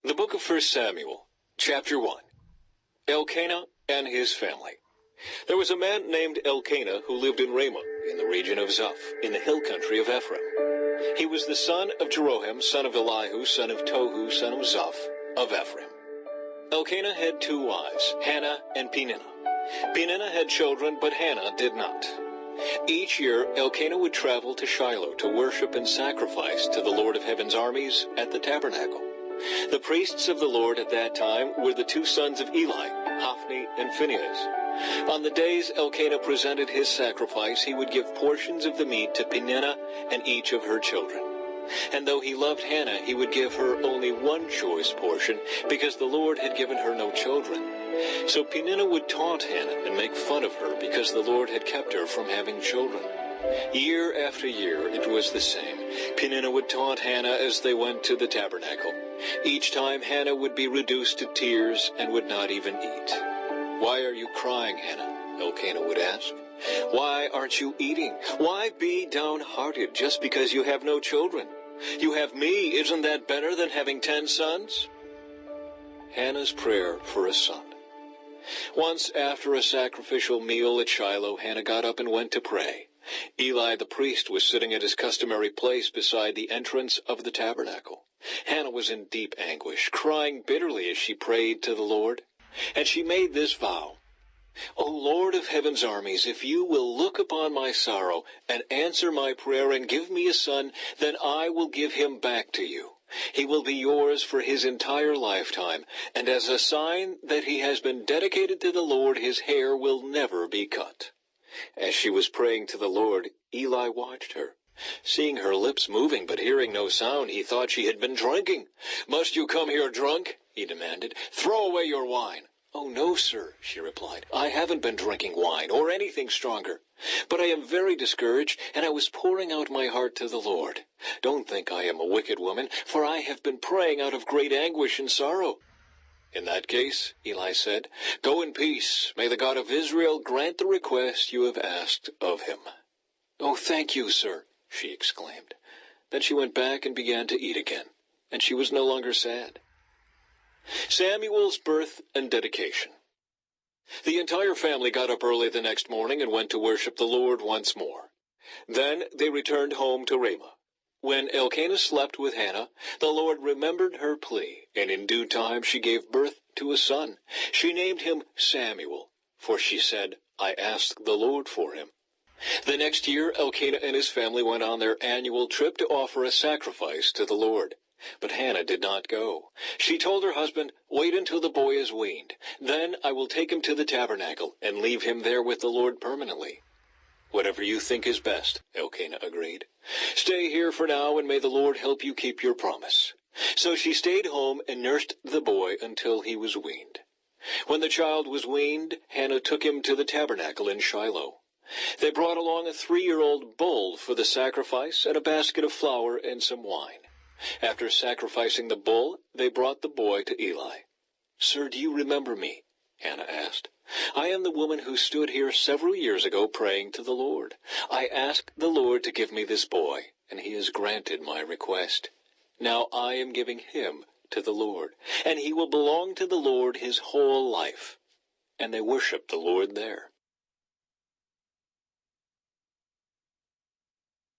The book of 1 Samuel, chapter 1. Elkanah and his family. There was a man named Elkanah who lived in Ramah, in the region of Zuph, in the hill country of Ephraim. He was the son of Jeroham, son of Elihu, son of Tohu, son of Zuph, of Ephraim. Elkanah had two wives, Hannah and Peninnah. Peninnah had children, but Hannah did not. Each year, Elkanah would travel to Shiloh to worship and sacrifice to the Lord of Heaven's armies at the tabernacle. The priests of the Lord at that time were the two sons of Eli, Hophni and Phinehas. On the days Elkanah presented his sacrifice, he would give portions of the meat to Peninnah and each of her children. And though he loved Hannah, he would give her only one choice portion, because the Lord had given her no children. So Peninnah would taunt Hannah and make fun of her, because the Lord had kept her from having children. Year after year it was the same. Peninnah would taunt Hannah as they went to the tabernacle. Each time Hannah would be reduced to tears and would not even eat. "Why are you crying, Hannah?" Elkanah would ask. "Why aren't you eating? Why be downhearted just because you have no children? You have me, isn't that better than having 10 sons? Hannah's prayer for a son. Once after a sacrificial meal at Shiloh, Hannah got up and went to pray. Eli the priest was sitting at his customary place beside the entrance of the tabernacle. Hannah was in deep anguish, crying bitterly as she prayed to the Lord. And she made this vow: "O Lord of heaven's armies, if you will look upon my sorrow and answer my prayer and give me a son, then I will give him back to you. He will be yours for his entire lifetime, and as a sign that he has been dedicated to the Lord, his hair will never be cut." As she was praying to the Lord, Eli watched her. Seeing her lips moving but hearing no sound, he thought she had been drinking. "Must you come here drunk?" he demanded. "Throw away your wine." "Oh, no, sir," she replied. "I haven't been drinking wine or anything stronger. But I am very discouraged, and I was pouring out my heart to the Lord. Don't think I am a wicked woman, for I have been praying out of great anguish and sorrow." "In that case," Eli said, "go in peace. May the God of Israel grant the request you have asked of him." "Oh, thank you, sir," she exclaimed. Then she went back and began to eat again, and she was no longer sad. Samuel's birth and dedication. The entire family got up early the next morning and went to worship the Lord once more. Then they returned home to Ramah. When Elkanah slept with Hannah, the Lord remembered her plea, and in due time she gave birth to a son. She named him Samuel, for she said, "I asked the Lord for him." The next year, Elkanah and his family went on their annual trip to offer a sacrifice to the Lord. But Hannah did not go. She told her husband, "Wait until the boy is weaned. Then I will take him to the tabernacle and leave him there with the Lord permanently." "Whatever you think is best," Elkanah agreed. "Stay here for now, and may the Lord help you keep your promise." So she stayed home and nursed the boy until he was weaned. When the child was weaned, Hannah took him to the tabernacle in Shiloh. They brought along a 3-year-old bull for the sacrifice and a basket of flour and some wine. After sacrificing the bull, they brought the boy to Eli. "Sir, do you remember me?" Hannah asked. "I am the woman who stood here several years ago praying to the Lord. I asked the Lord to give me this boy, and he has granted my request. Now I am giving him to the Lord, and he will belong to the Lord his whole life." And they worshiped the Lord there.